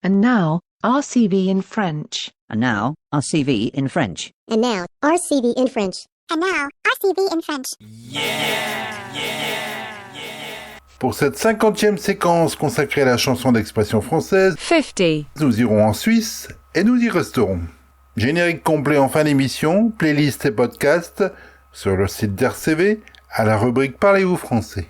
And now, RCV in French. And now, RCV in French. And now, RCV in French. And now, RCV in French. Pour cette 50e séquence consacrée à la chanson d'expression française, 50. nous irons en Suisse et nous y resterons. Générique complet en fin d'émission, playlist et podcast sur le site d'RCV à la rubrique Parlez-vous français.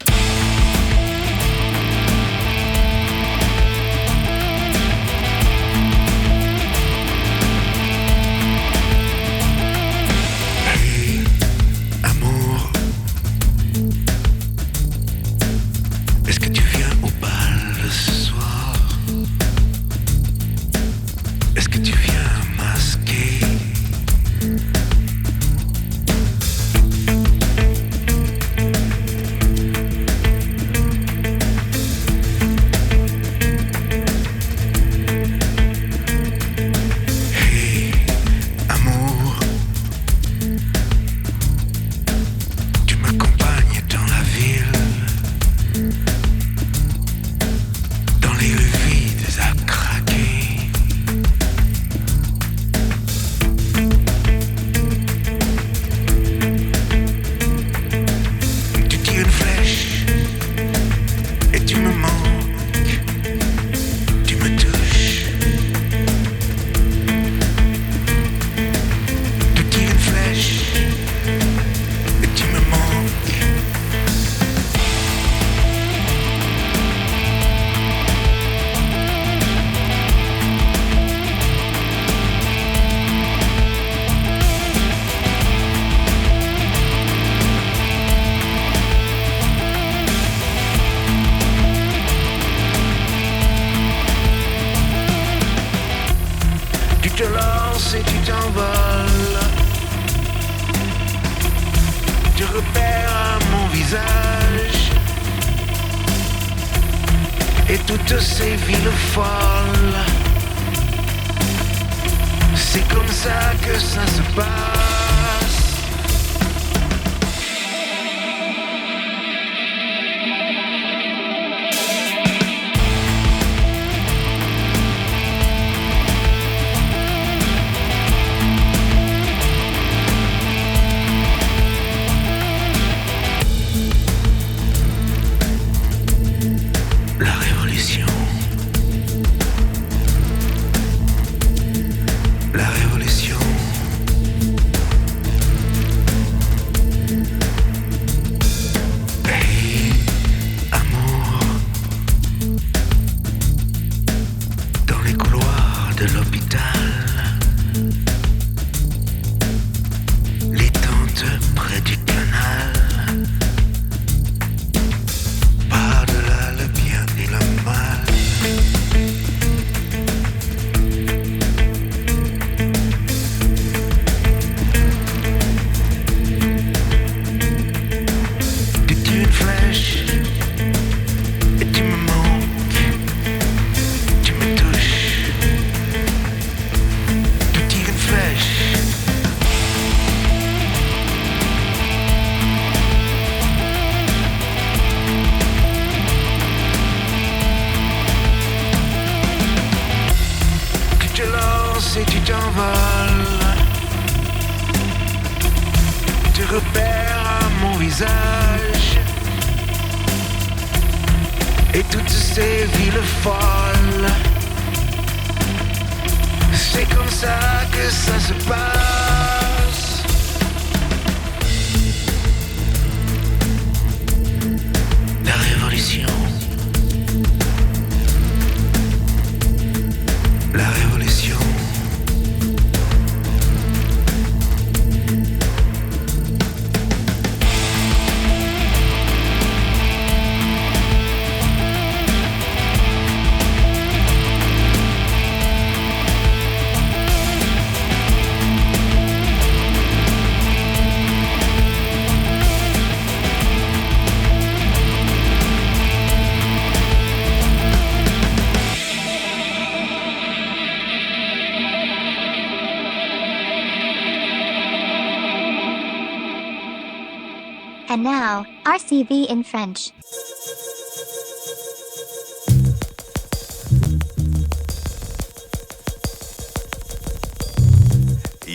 And now, RCV in French.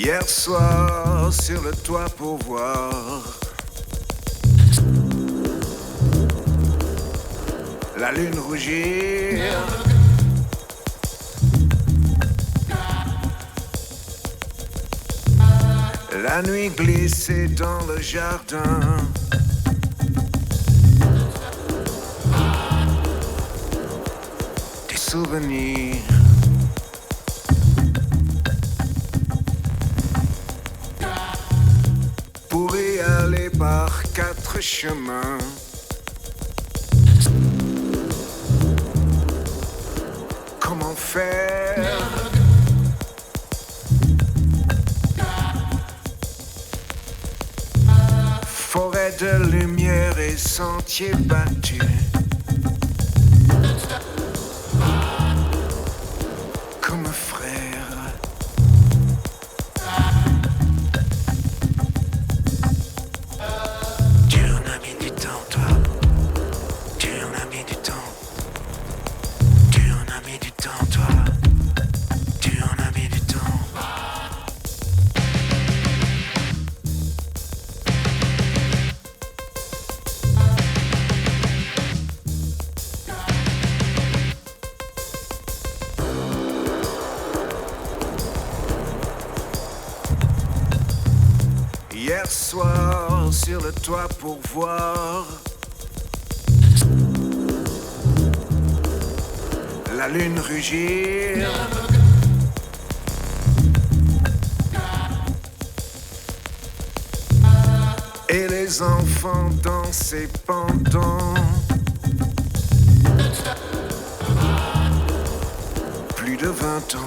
Hier soir sur le toit pour voir la lune rougir. La nuit glissait dans le jardin. Des souvenirs. Pour y aller par 4 chemins. Comment faire? Forêt de lumière et sentiers battus. Comme un frère. Tu en as mis du temps, toi. Tu en as mis du temps. Tu en as mis du temps, toi. Tu en as mis du temps. Hier soir sur le toit pour voir la lune rugir. Et les enfants dansaient pendant plus de 20 ans.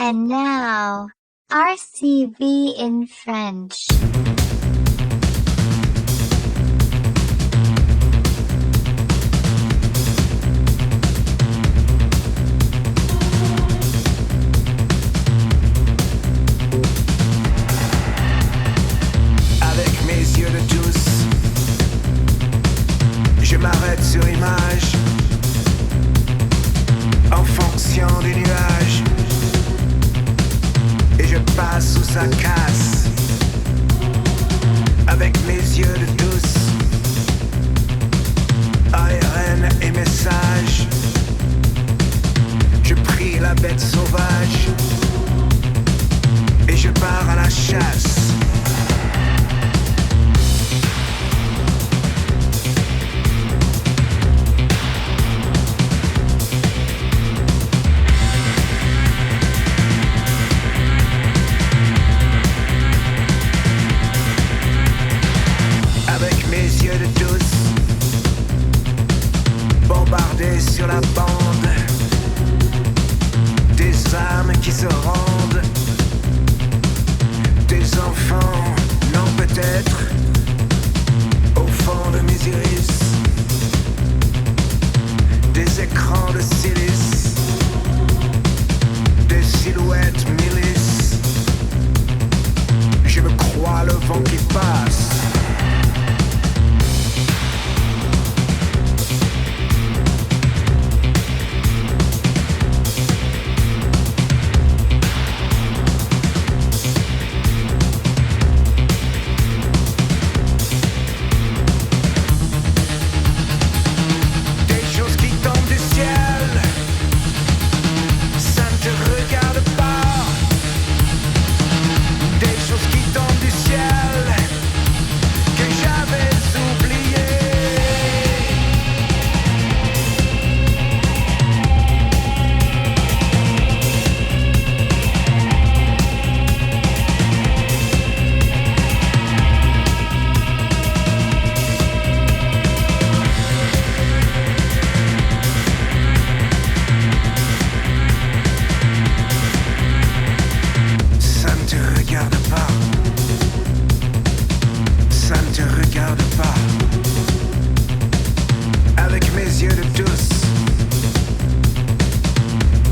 And now, RCV in French. Avec mes yeux de douce, je m'arrête sur image, en fonction des nuages. Et je passe où ça casse. Avec mes yeux de douce, ARN et message. Je prie la bête sauvage et je pars à la chasse. Sur la bande, des âmes qui se rendent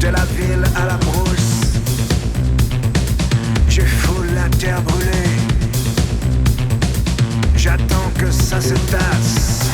de la ville à la brousse. Je fous la terre brûlée. J'attends que ça se tasse.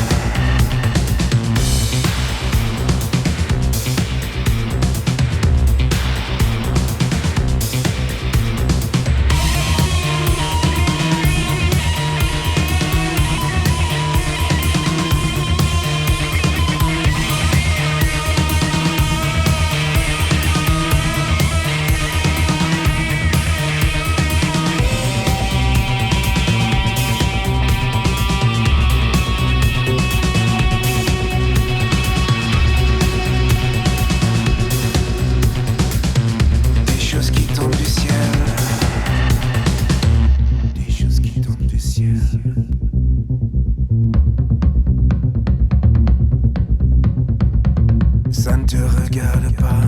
Ça ne te regarde pas.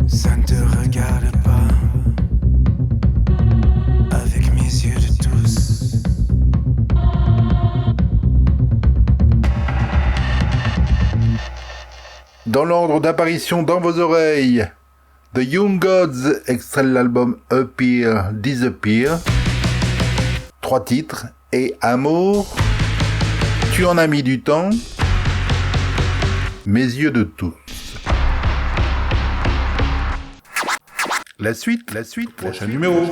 Ça ne te regarde pas. Avec mes yeux de tous. Dans l'ordre d'apparition dans vos oreilles, The Young Gods extrait de l'album Appear, Disappear. 3 titres, et Amour, Tu en as mis du temps, Mes yeux de tous. La suite, prochain numéro.